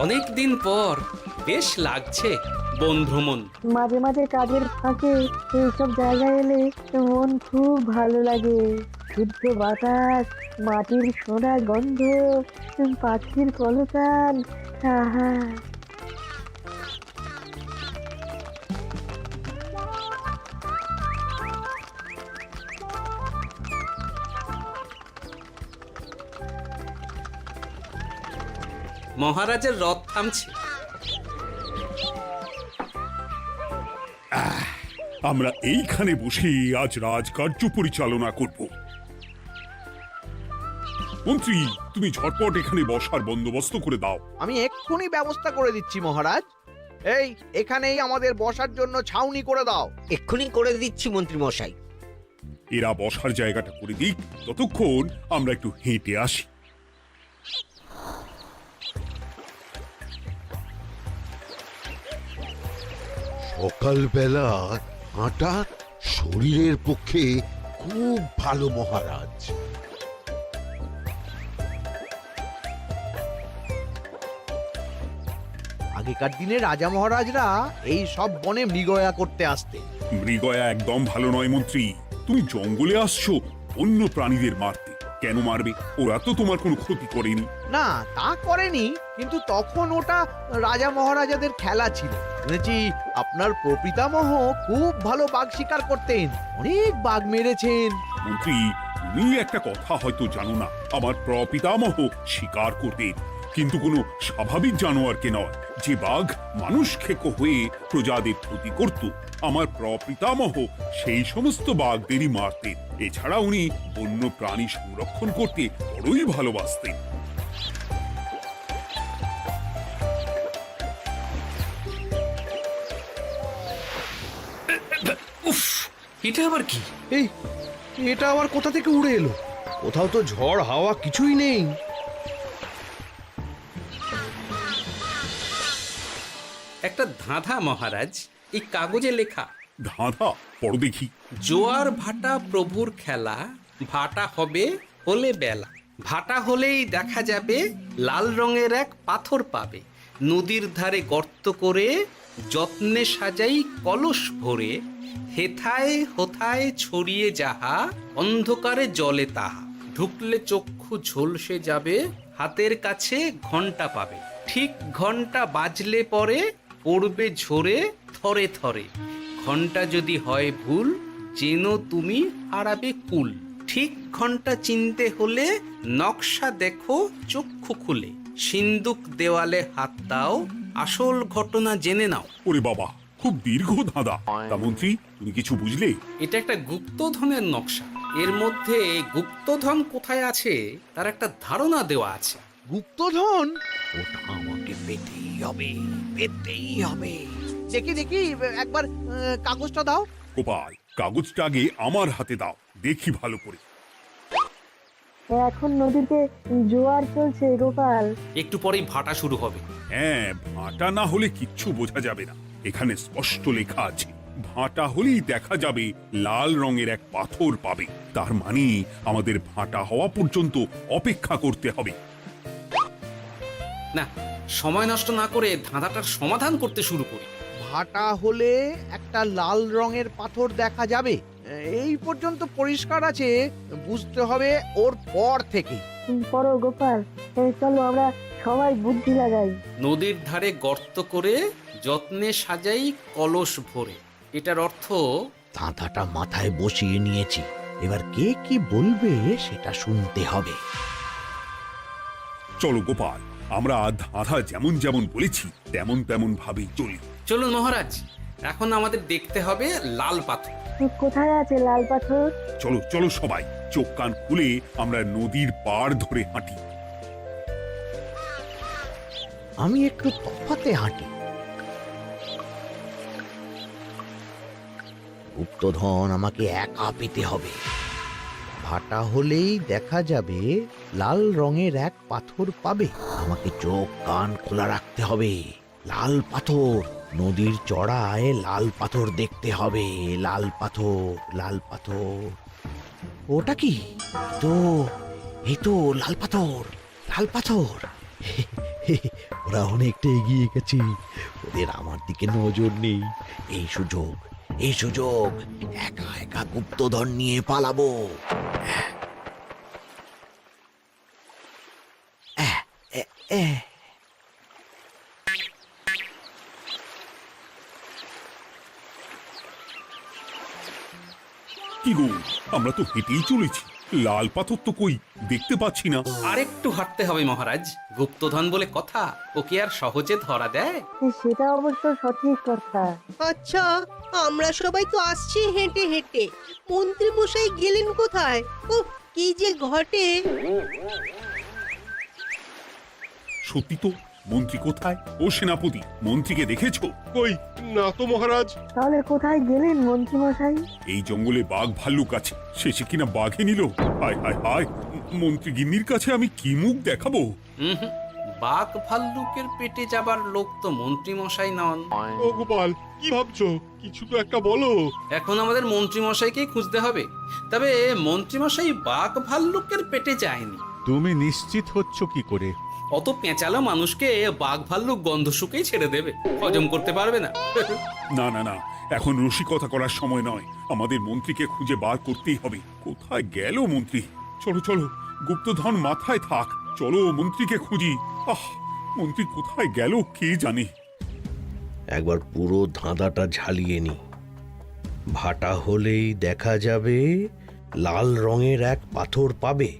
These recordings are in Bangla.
অনেক দিন পর বেশ লাগছে বন ভ্রমণ। মাঝে মাঝে কাজের ফাঁকে এইসব জায়গায় এলে মন খুব ভালো লাগে। শুদ্ধ বাতাস, মাটির সোনা গন্ধ, পাখির কলতান, আহা। মহারাজের রথ থামছে। আমরা এইখানে বসে আজ রাজকার্য পরিচালনা করব। মন্ত্রী, তুমি ঝটপট এখানে বসার বন্দোবস্ত করে দাও। আমি এক্ষুনি ব্যবস্থা করে দিচ্ছি মহারাজ। এই এখানেই আমাদের বসার জন্য ছাউনি করে দাও। এক্ষুনি করে দিচ্ছি মন্ত্রী মশাই। এরা বসার জায়গাটা করে দিক, ততক্ষণ আমরা একটু হেঁটে আসি। সকালবেলা হাঁটা শরীরের পক্ষে খুব ভালো মহারাজ। আগেকার দিনে রাজা মহারাজরা এই সব বনে মৃগয়া করতে আসতেন। মৃগয়া একদম ভালো নয় মন্ত্রী। তুমি জঙ্গলে আসছো অন্য প্রাণীদের মারতে। কেন মারবে? ওরা তো তোমার কোনো ক্ষতি করেনি। না, তা করেনি, কিন্তু তখন ওটা রাজা মহারাজাদের খেলা ছিল। শুনেছি আপনার প্রপিতামহ খুব ভালো বাঘ শিকার করতেন, অনেক বাঘ মেরেছেন। মন্ত্রী, তুমি একটা কথা হয়তো জানো না। আমার প্রপিতামহ শিকার করতেন, কিন্তু কোনো স্বাভাবিক জানোয়ারকে নয়। যে বাঘ মানুষ খেকো হয়ে প্রজাদের ক্ষতি করত, আমার প্রপিতামহ সেই সমস্ত বাঘদেরই মারতেন। এছাড়া উনি বন্য প্রাণী সংরক্ষণ করতে বড়ই ভালোবাসতেন। উফ, এটা আবার কি? এই এটা আবার কোথা থেকে উড়ে এলো? কোথাও তো ঝড় হাওয়া কিছুই নেই। একটা ধাঁধা মহারাজ, এই কাগজে লেখা। ধাঁধা? পড়ো দেখি। জোয়ার ভাটা প্রভুর খেলা, ভাটা হবে হলে বেলা। ভাটা হলেই দেখা যাবে লাল রঙের এক পাথর পাবে। নদীর ধারে গর্ত করে যত্নে সাজাই কলস ভরে। হেথায় হোথায় ছড়িয়ে যাহা, অন্ধকারে জলে তাহা। ঢুকলে চক্ষু ঝলসে যাবে, হাতের কাছে ঘন্টা পাবে। ঠিক ঘন্টা বাজলে পরে পড়বে ঝরে থরে থরে। ঘন্টা যদি হয় ভুল, যেন তুমি হারাবে কুল। ঠিক ঘন্টা চিনতে হলে নকশা দেখো চক্ষু খুলে। সিন্দুক দেওয়ালে হাত দাও, আসল ঘটনা জেনে নাও। ওরে বাবা, খুব দীর্ঘ ধাঁধা। তা মন্ত্রী, তুমি কিছু বুঝলে? এটা একটা গুপ্তধনের নকশা। এর মধ্যে গুপ্তধন কোথায় আছে তার একটা ধারণা দেওয়া আছে। গুপ্তধন? ওটা আমাকে পেতেই হবে, পেতেই হবে। দেখি দেখি, একবার কাগজটা দাও। গোপাল, কাগজটা আগে আমার হাতে দাও, দেখি ভালো করে। এখন নদীতে জোয়ার চলছে গোপাল। একটু পরেই ভাটা শুরু হবে। হ্যাঁ, ভাটা না হলে কিচ্ছু বোঝা যাবে না। এখানে স্পষ্ট লেখা আছে, ভাটা হলেই দেখা যাবে লাল রঙের এক পাথর পাবে। তার মানে আমাদের ভাটা হওয়া পর্যন্ত অপেক্ষা করতে হবে। না, সময় নষ্ট না করে ধাঁধাটার সমাধান করতে শুরু করি। ভাটা হলে একটা লাল রঙের পাথর দেখা যাবে, এই পর্যন্ত পরিষ্কার আছে। বুঝতে হবে ওর পর থেকে। পড়ো গোপাল, চলো আমরা সবাই বুদ্ধি লাগাই। নদীর ধারে গর্ত করে যত্নে সাজাই কলস ভরে। এটার অর্থ, ধাঁধাটা মাথায় বসিয়ে নিয়েছি, এবার কে কি বলবে সেটা শুনতে হবে। চলো গোপাল, আমরা ধাঁধা যেমন যেমন বলেছি তেমন তেমন ভাবেই চলি। চলুন মহারাজ, এখন আমাদের দেখতে হবে লাল পাথর। কোথায় আছে লাল পাথর? চলো চলো সবাই, চোখ কান খুলে আমরা নদীর পাড় ধরে হাঁটি। আমি একটু তফাতে হাঁটি। গুপ্তধন আমাকে একা পেতে হবে। ভাটা হলেই দেখা যাবে লাল রঙের এক পাথর পাবে। আমাকে চোখ কান খোলা রাখতে হবে। লাল পাথর, নদীর চড়ায় লাল পাথর দেখতে হবে। লাল পাথর, লাল পাথর। ওটা কি? তো এই তো লাল পাথর, লাল পাথর। ওরা অনেকটা এগিয়ে গেছে, ওদের আমার দিকে নজর নেই। এই সুযোগ একা একা গুপ্তধন নিয়ে পালাবো। আহ, এ, এ। কি গো, আমরা তো হেঁটেই চলেছি, লাল পাথর তো কই দেখতে পাচ্ছি না। আরেকটু হাঁটতে হবে মহারাজ, গুপ্তধন বলে কথা, ওকে আর সহজে ধরা দেয়? সেটা অবশ্য সঠিক কথা। আচ্ছা, আমরা সবাই তো আসছি হেঁটে হেঁটে, মন্ত্রী মশাই গেলেন কোথায়? ও কি যে ঘটে! সত্যি তো, মন্ত্রী কোথায়? ও সেনাপতি, মন্ত্রীকে দেখেছো? কই না তো মহারাজ। তাহলে কোথায় গেলেন মন্ত্রী মশাই? এই জঙ্গলে বাঘ ভাল্লুক আছে, শেষে কিনা বাঘে নিল। হায় হায় হায়, মন্ত্রী গিন্নির কাছে আমি কি মুখ দেখাবো? হুম, বাঘ ভাল্লুকের পেটে যাবার লোক তো মন্ত্রী মশাই নন। ও গোপাল, কি ভাবছো? কিছু তো একটা বলো। এখন আমাদের মন্ত্রী মশাইকেই খুঁজতে হবে। তবে মন্ত্রী মশাই বাঘ ভাল্লুকের পেটে যায়নি। তুমি নিশ্চিত হচ্ছ কি করে? অত পেঁচালো মানুষকে বাঘ ভাল্লুক গন্ধ শুকেই ছেড়ে দেবে, হজম করতে পারবে না। না না না, এখন রসিকতা করার সময় নয়, আমাদের মন্ত্রীকে খুঁজে বার করতেই হবে। কোথায় গেল মন্ত্রী? চলো চলো, গুপ্তধন মাথায় থাক, চলো মন্ত্রীকে খুঁজি। আহ, মন্ত্রী কোথায় গেল কে জানে। একবার পুরো ধাঁধাটা ঝালিয়ে নি। ভাটা হলেই দেখা যাবে লাল রঙের এক পাথর পাবে।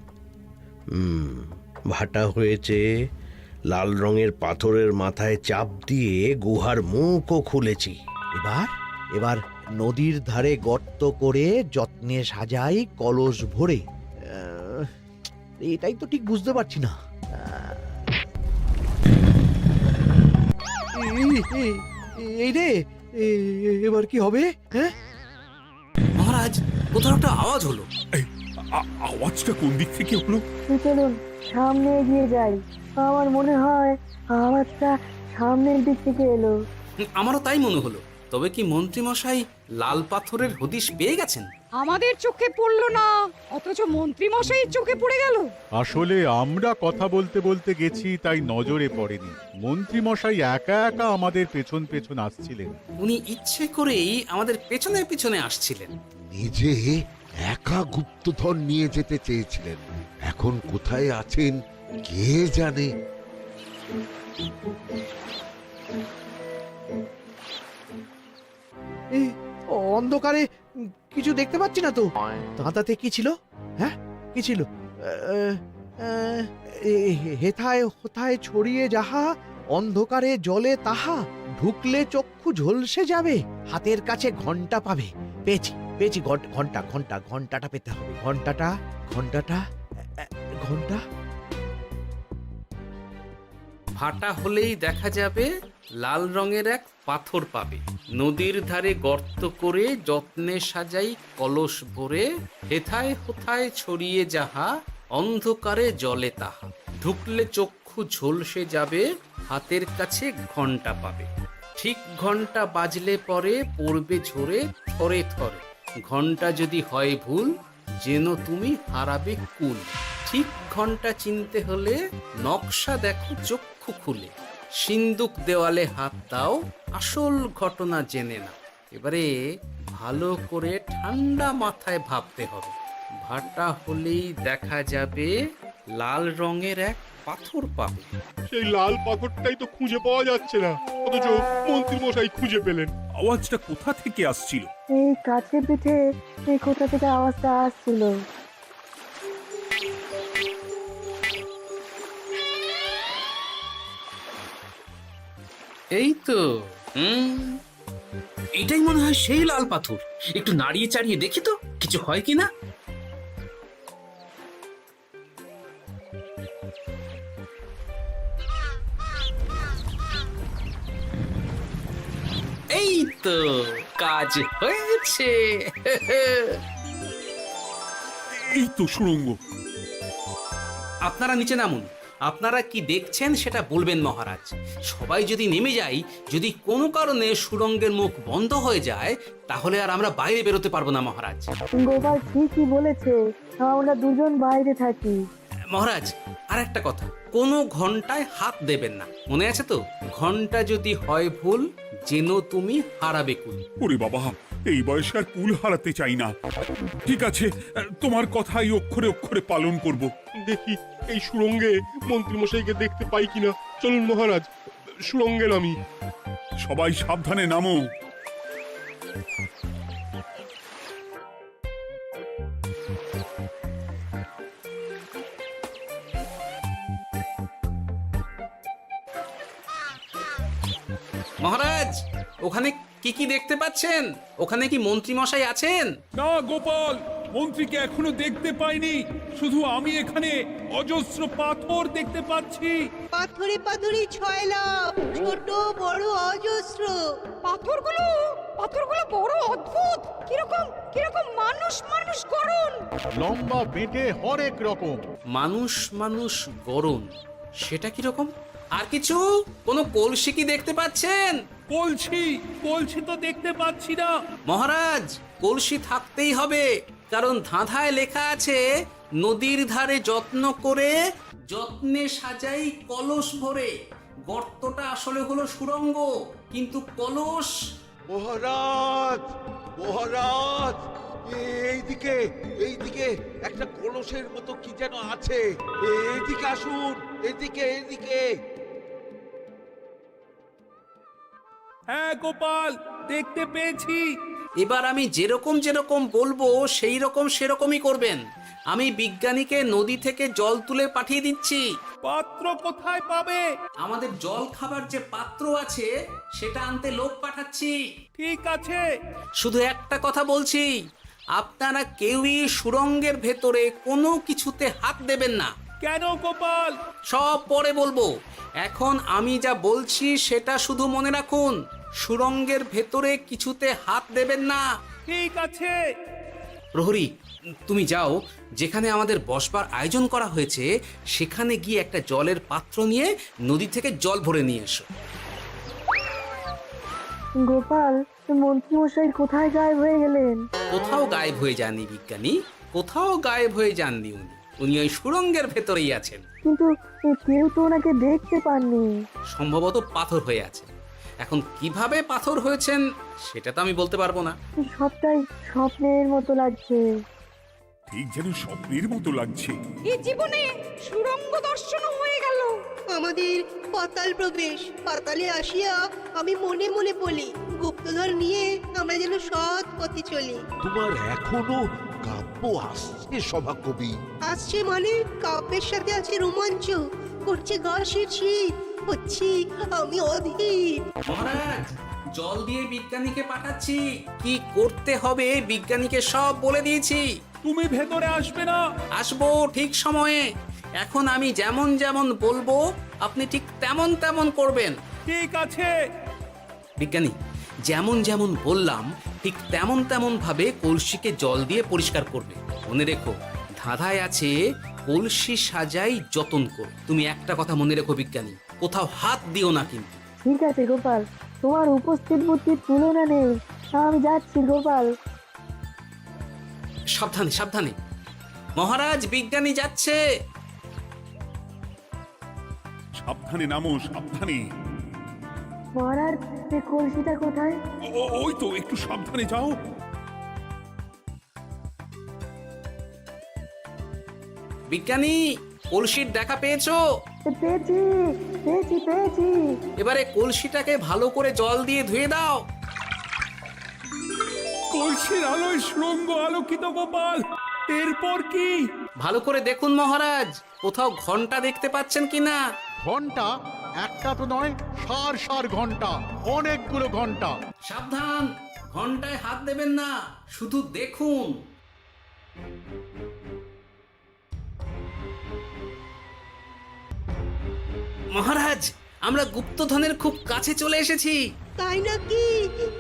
ভাটা হয়েছে, লাল রঙের পাথরের মাথায় চাপ দিয়ে গুহার মুখও খুলেছি। এবার নদীর ধারে গর্ত করে যত্নে সাজাই কলস ভরে। এটাই তো ঠিক বুঝতে পারছি না। এই রে, এবার কি হবে? হ্যাঁ, মহারাজ, কোথাও একটা আওয়াজ হলো। এই, আওয়াজটা কোন দিক থেকে হলো? চলুন সামনে এগিয়ে যাই। আমার মনে হয় আওয়াজটা সামনের দিক থেকে এলো। আমারও তাই মনে হলো। তবে কি মন্ত্রী মশাই লাল পাথরের হদিশ পেয়ে গেছেন? আমাদের চোখে পড়লো না, অথচ মন্ত্রী মশাইয়ের চোখে পড়ে গেল। আসলে আমরা কথা বলতে বলতে গেছি, তাই নজরে পড়েনি। মন্ত্রী মশাই একা একা আমাদের পেছন পেছন আসছিলেন। উনি ইচ্ছে করেই আমাদের পেছনে পেছনে আসছিলেন। নিজে একা গুপ্তধন নিয়ে যেতে চেয়েছিলেন, এখন কোথায় আছেন কে জানে। অন্ধকারে কিছু দেখতে পাচ্ছি না তো। ধাঁধাতে কি ছিল? হ্যাঁ, কি ছিল? হেথায় হোথায় ছড়িয়ে যাহা, অন্ধকারে জলে তাহা, ঢুকলে চক্ষু ঝলসে যাবে, হাতের কাছে ঘন্টা পাবে। পেয়েছি পেয়েছি, ঘন্টাটা পেতে হবে। ঘন্টা। ভাটা হলেই দেখা যাবে লাল রঙের এক পাথর পাবে, নদীর ধারে গর্ত করে যত্নে সাজাই কলস ভরে, হেথায় হোথায় ছড়িয়ে যাহা, অন্ধকারে জলে তাহা, ঢুকলে চক্ষু ঝলসে যাবে, হাতের কাছে ঘন্টা পাবে। ঠিক ঘন্টা বাজলে পরে পড়বে ঝরে থরে থরে, ঘন্টা যদি হয় ভুল যেন তুমি হারাবে কুল। ঠিক ঘন্টা চিনতে হলে নকশা দেখো চক্ষু খুলে, সিন্দুক দেওয়ালে হাত দাও, আসল ঘটনা জেনে না। এবারে ভালো করে ঠান্ডা মাথায় ভাবতে হবে। ভাটা হলেই দেখা যাবে লাল রঙের এক পাথর পাবে। সেই লাল পাথরটাই তো খুঁজে পাওয়া যাচ্ছে না, অথচ মন্ত্রী মশাই খুঁজে পেলেন। আওয়াজটা কোথা থেকে আসছিল? এই কাছে পিঠে এই কোথা থেকে আওয়াজটা আসছিল। এই তো, এটাই মনে হয় সেই লাল পাথর। একটু নাড়িয়ে চাড়িয়ে দেখি তো কিছু হয় কিনা। এই তো, কাজ হয়েছে। এই তো সুড়ঙ্গ। আপনারা নিচে নামুন। আপনারা কি দেখছেন সেটা বলবেন মহারাজ। সবাই যদি নেমে যাই, যদি কোনো কারণে সুড়ঙ্গের মুখ বন্ধ হয়ে যায়, তাহলে আর আমরা বাইরে বেরোতে পারবো না মহারাজ। গোপাল ঠিকই বলেছে, আমরা দুজন বাইরে থাকি। মহারাজ, আর একটা কথা, কোনো ঘন্টায় হাত দেবেন না, মনে আছে তো? ঘন্টা যদি হয় ভুল, যেন তুমি হারাবে কুল। ওরে বাবা, এই বয়সে আর কুল হারাতে চাই না। ঠিক আছে, তোমার কথাই অক্ষরে অক্ষরে পালন করব। দেখি এই সুরঙ্গে মন্ত্রীমশাইকে দেখতে পাই কিনা। চলুন মহারাজ, সুরঙ্গে নামি। সবাই সাবধানে নামো। মহারাজ, ওখানে কি কি দেখতে পাচ্ছেন? ওখানে কি মন্ত্রী মশাই আছেন? না গোপাল, মন্ত্রীকে এখনো দেখতে পাইনি। শুধু আমি এখানে অজস্র পাথর দেখতে পাচ্ছি। পাথরে পাথরে ছয়লা, ছোট বড় অজস্র। পাথরগুলো বড় অদ্ভুত, কিরকম কিরকম মানুষ মানুষ গড়ন। লম্বা বেঁটে হরেক রকম। মানুষ মানুষ গরম, সেটা কি রকম? আর কিছু? কোনো কলসি কি দেখতে পাচ্ছেন? কলসি তো দেখতে পাচ্ছি না। মহারাজ, কলসি থাকতেই হবে, কারণ ধাঁধায় লেখা আছে নদীর ধারে যত্ন করে যত্নে সাজাই কলস ভরে। গর্তটা আসলে হলো সুড়ঙ্গ, কিন্তু কলস। মহারাজ, মহারাজ, এইদিকে এইদিকে একটা কলসের মতো কি যেন আছে। এইদিকে আসুন, এদিকে এদিকে। হ্যাঁ গোপাল, দেখতে পেয়েছি। এবার আমি যেরকম যেরকম বলবো সেই রকম সেরকমই করবেন। আমি বিজ্ঞানীকে নদী থেকে জল তুলে পাঠিয়ে দিচ্ছি। পাত্র কোথায় পাবে? আমাদের জল খাবার যে পাত্র আছে সেটা আনতে লোক পাঠাচ্ছি। ঠিক আছে। শুধু একটা কথা বলছি, আপনারা কেউই সুড়ঙ্গের ভেতরে কোনো কিছুতে হাত দেবেন না। কেন গোপাল? সব পরে বলবো, এখন আমি যা বলছি সেটা শুধু মনে রাখুন। সুড়ঙ্গের ভেতরে কিছুতে হাত দেবেন না। ঠিক আছে। প্রহরী, তুমি যাও, যেখানে আমাদের বসবার আয়োজন করা হয়েছে সেখানে গিয়ে একটা জলের পাত্র নিয়ে নদী থেকে জল ভরে নিয়ে এসো। গোপাল, মন্ত্রী মশাই কোথায় গায়েব হয়ে গেলেন? কোথাও গায়েব হয়ে যাননি বিজ্ঞানী, কোথাও গায়েব হয়ে যাননি উনি। উনি ওই সুড়ঙ্গের ভেতরেই আছেন। কিন্তু কেউ তো ওনাকে দেখতে পাননি। সম্ভবত পাথর হয়ে আছে। এখন কিভাবে পাথর হয়েছেন সেটা তো আমি বলতে পারবো না। সবটাই স্বপ্নের মতো লাগছে। ঠিক যেন স্বপ্নের মতো লাগছে। এই জীবনে সুরঙ্গ দর্শন হয়ে গেল। আমাদের পাতাল প্রবেশ। পাতালে আসিয়া আমি মনে মনে বলি, গুপ্তধর নিয়ে আমরা যেন সৎ পথে চলি। তোমার এখনো কাব্য আসছে সভাকবি? আসছে মানে কাব্যের সাথে আছে রোমাঞ্চ, করছে গা শীত, হচ্ছি আমি অধীর। মহারাজ, জল দিয়ে বিজ্ঞানীকে পাঠাচ্ছি। কি করতে হবে বিজ্ঞানীকে সব বলে দিয়েছি। তুমি ভেতরে আসবে না? আসবো ঠিক সময়ে। এখন আমি যেমন যেমন বলবো আপনি ঠিক তেমন তেমন করবেন। ঠিক আছে। বিজ্ঞানী, যেমন যেমন বললাম ঠিক তেমন তেমন ভাবে কলসিকে জল দিয়ে পরিষ্কার করবে। মনে রেখো, ধাঁধায় আছে কলসি সাজাই যতন কর। তুমি একটা কথা মনে রেখো বিজ্ঞানী, কোথাও হাত দিও না কিন্তু। ঠিক আছে গোপাল, তোমার উপস্থিত বুদ্ধির তুলনা নেই। আমি যাচ্ছি গোপাল। সাবধানে সাবধানে। মহারাজ, বিজ্ঞানী যাচ্ছে। সাবধানে নামো, সাবধানে। মহারাজ, কলসিটা কোথায়? ওই তো, একটু সাবধানে যাও। বিজ্ঞানী, কলসির দেখা পেয়েছো? পেয়েছি পেয়েছি পেয়েছি। এবারে কলসিটাকে ভালো করে জল দিয়ে ধুয়ে দাও। কলসির আলোয় সুড়ঙ্গ আলোকিত গোপাল। এরপর কি? ভালো করে দেখুন মহারাজ, কোথাও ঘন্টা দেখতে পাচ্ছেন কিনা? ঘন্টা? একটা তো নয়, সার সার ঘন্টা, অনেকগুলো ঘন্টা। সাবধান, ঘন্টায় হাত দেবেন না, শুধু দেখুন। মহারাজ, আমরা গুপ্তধনের খুব কাছে চলে এসেছি। তাই নাকি?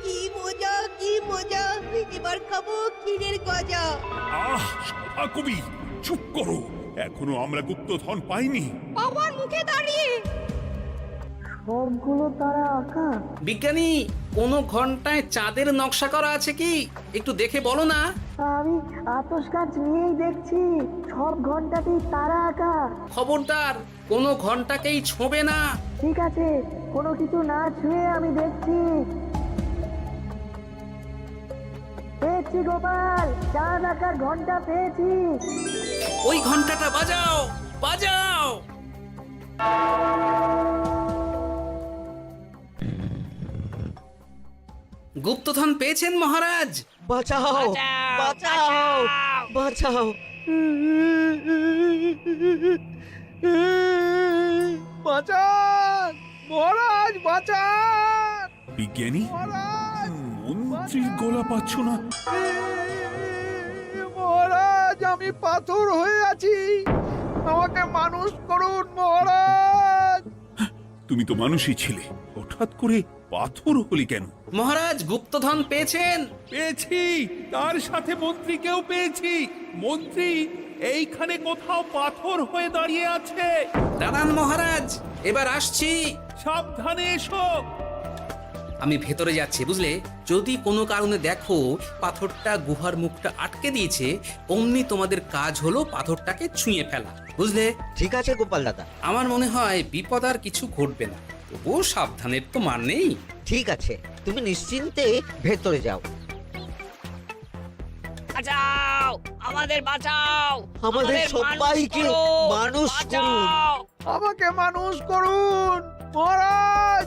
কি মজা কি মজা, এবার খাবো ক্ষীরের গজা। আহ, সভাকবি চুপ করো। এখনো আমরা গুপ্তধন পাইনি। বাবার মুখে দাঁড়িয়ে। সবগুলো তারা আঁকা। বিজ্ঞানী, কোন ঘন্টায় চাঁদের নকশা করা আছে কি? একটু দেখে বলো না। আমি আতস কাজ নিয়েই দেখছি, সব ঘন্টাতেই তারা আঁকা। খবরদার, কোনো ঘন্টাকেই ছোঁবে না। ঠিক আছে, কোনো কিছু না ছুঁয়ে আমি দেখছি। পেয়েছি গোপাল, চাঁদ আঁকার ঘন্টা পেয়েছি। ওই ঘন্টাটা বাজাও, বাজাও। গুপ্তধন পেয়েছেন মহারাজ? বাঁচাও, বাঁচাও, বাঁচাও। বাঁচান মহারাজ, বাঁচান বিজ্ঞানী, মহারাজ, মন্ত্রীর গলা পাচ্ছ না? মহারাজ, আমি পাথর হয়ে আছি, আমাকে মানুষ করুন মহারাজ। তুমি তো মানুষই ছিলে, হঠাৎ করে পাথর হলি কেন? মহারাজ, গুপ্তধন পেয়েছেন? পেয়েছি, তার সাথে মন্ত্রীকেও পেয়েছি। মন্ত্রী এইখানে কোথাও পাথর হয়ে দাঁড়িয়ে আছে। দাঁড়ান মহারাজ, এবার আসছি। সাবধানে এসো। আমি ভেতরে যাচ্ছি, বুঝলে? যদি কোনো কারণে দেখো পাথরটা গুহার মুখটা আটকে দিয়েছে, অমনি তোমাদের কাজ হলো পাথরটাকে ছুঁয়ে ফেলা, বুঝলে? ঠিক আছে গোপাল দাদা। আমার মনে হয় বিপদ আর কিছু ঘটবে না, তবুও সাবধানের তো মান নেই। ঠিক আছে, তুমি নিশ্চিন্তে ভেতরে যাও। বাঁচাও, আমাদের বাঁচাও, আমাদের সবাইকে মানুষ করুন। আমাকে মানুষ করুন মহারাজ।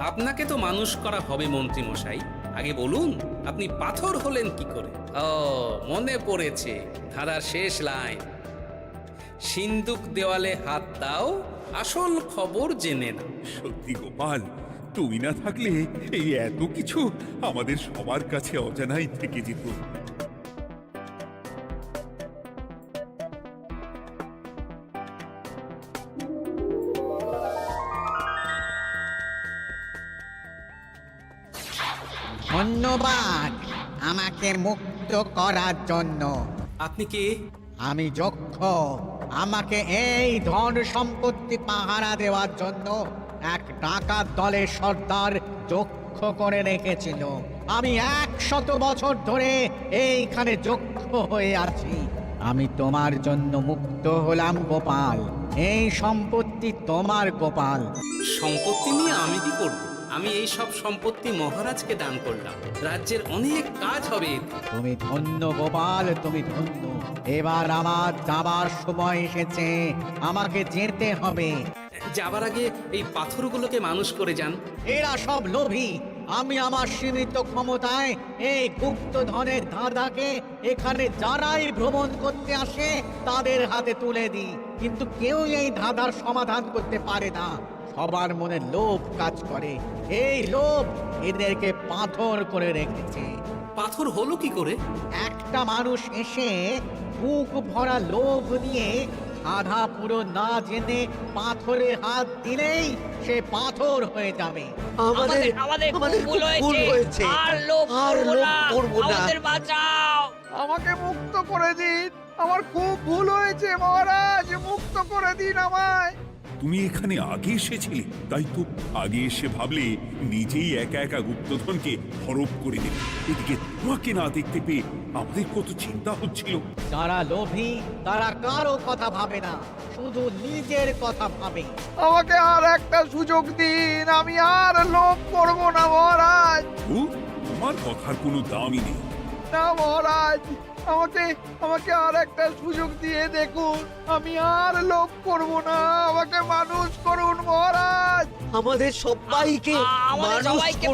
আপনাকে তো মানুষ করা হবে মন্ত্রী মশাই। আগে বলুন, আপনি পাথর হলেন কি করে? ও, মনে পড়েছে, ধারার শেষ লাইন, সিন্দুক দেওয়ালে হাত দাও, আসল খবর জেনে না। সত্যি গোপাল, তুমি না থাকলে এই এত কিছু আমাদের সবার কাছে অজানাই থেকে যেত। ধন্যবাদ আমাকে মুক্ত করার জন্য। আপনি কে? আমি যক্ষ। আমাকে এই ধন সম্পত্তি পাহারা দেওয়ার জন্য এক ডাকাত দলের সর্দার যক্ষ করে রেখেছিল। আমি 100 বছর ধরে এইখানে যক্ষ হয়ে আছি। আমি তোমার জন্য মুক্ত হলাম গোপাল। এই সম্পত্তি তোমার গোপাল। সম্পত্তি নিয়ে আমি কি করব? আমি এই সব সম্পত্তি মহারাজকে দান করলাম, রাজ্যের অনেক কাজ হবে এতে। তুমি ধন্য গোপাল, তুমি ধন্য। এবার আমার যাবার সময় এসেছে, আমাকে যেতে হবে। যাবার আগে এই পাথরগুলোকে মানুষ করে যান। এরা সব লোভী। আমি আমার সীমিত ক্ষমতায় এই গুপ্তধনের ধাঁধাকে এখানে যারাই ভ্রমণ করতে আসে তাদের হাতে তুলে দিই, কিন্তু কেউ এই ধাঁধার সমাধান করতে পারে না। সবার মনে লোভ কাজ করে, এই লোভ এদেরকে পাথর করে রেখেছে। পাথর হলো কি করে? একটা মানুষ এসে বুক ভরা লোভ নিয়ে আধা পুরো না জেনে পাথরে হাত দিলেই সে পাথর হয়ে যাবে। আমাদের খুব ভুল হয়েছে, আর লোভ করবো না, আমাদের বাঁচাও। আমাকে মুক্ত করে দিন, আমার খুব ভুল হয়েছে মহারাজ, মুক্ত করে দিন আমায়। তুমি এখানে আগে এসেছিলে, তাই তো আগে এসে ভাবলে নিজেই একা একা গুপ্তধনকে হরপ করে দেবে। এদিকে তোমাকে না দেখতে পেয়ে আমাদের কত চিন্তা হচ্ছিল। যারা লোভী তারা কারো কথা ভাবে না, শুধু নিজের কথা ভাবে। আমাকে আর একটা সুযোগ দিন, আমি আর লোভ করব না মহারাজ। ও, তোমার কথার কোনো দামই নেই। না মহারাজ, আমাকে আর একটা সুযোগ দিয়ে দেখুন, আমি আর লোভ করব না, আমাকে মানুষ করুন মহারাজ। আমাদের সবাইকে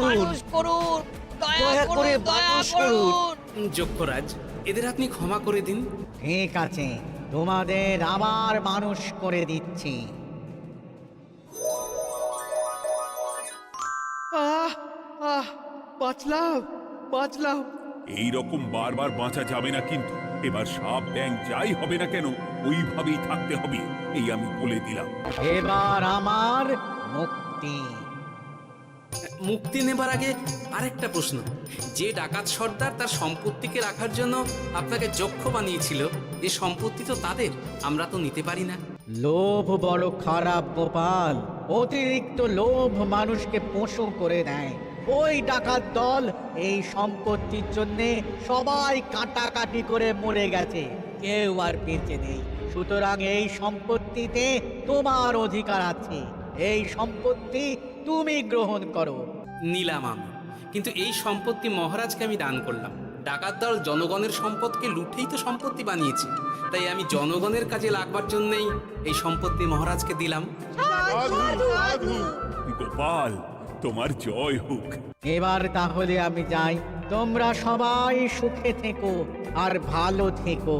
মানুষ করুন, দয়া করে মানুষ করুন। যক্ষরাজ, এদের আপনি ক্ষমা করে দিন। ঠিক আছে, তোমাদের আবার মানুষ করে দিচ্ছি। বাঁচলাম। এই রকম বারবার বাঁচা যাবে না, কিন্তু এবার সাপ ব্যাং যাই হবে না কেন ওইভাবেই থাকতে হবে, এই আমি বলে দিলাম। এবার আমার মুক্তি। মুক্তি নেবার আগে আরেকটা প্রশ্ন, যে ডাকাত সর্দার তার সম্পত্তিকে রাখার জন্য আপনাকে যক্ষ বানিয়েছিল, এই সম্পত্তি তো তাদের, আমরা তো নিতে পারি না। লোভ বড় খারাপ গোপাল। অতিরিক্ত লোভ মানুষকে পশু করে দেয়। ওই ডাকাত দল এই সম্পত্তির জন্যে সবাই কাটাকাটি করে মরে গেছে, কেউ আর বেঁচে নেই। সুতরাং এই সম্পত্তিতে তোমার অধিকার আছে, এই সম্পত্তি তুমি গ্রহণ করো। নিলাম আমি, কিন্তু এই সম্পত্তি মহারাজকে আমি দান করলাম। ডাকাত দল জনগণের সম্পদকে লুঠেই তো সম্পত্তি বানিয়েছে, তাই আমি জনগণের কাজে লাগবার জন্যই এই সম্পত্তি মহারাজকে দিলাম। সাধু সাধু গোপাল, তোমার জয় হোক। এবার তাহলে আমি যাই, তোমরা সবাই সুখে থেকো আর ভালো থেকো।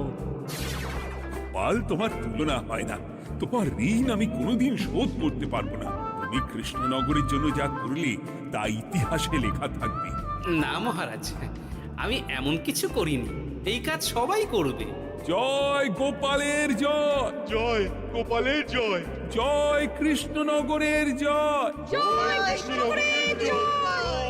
গোপাল, তোমার তুলনা হয় না। তোমার ঋণ আমি কোনোদিন শোধ করতে পারবো না। তুমি কৃষ্ণনগরের জন্য যা করলে তা ইতিহাসে লেখা থাকবে। না মহারাজ, আমি এমন কিছু করিনি, এই কাজ সবাই করবে। জয় গোপালের জয়, জয় গোপালের জয়, জয় কৃষ্ণনগরের জয়। জয় কৃষ্ণ জয়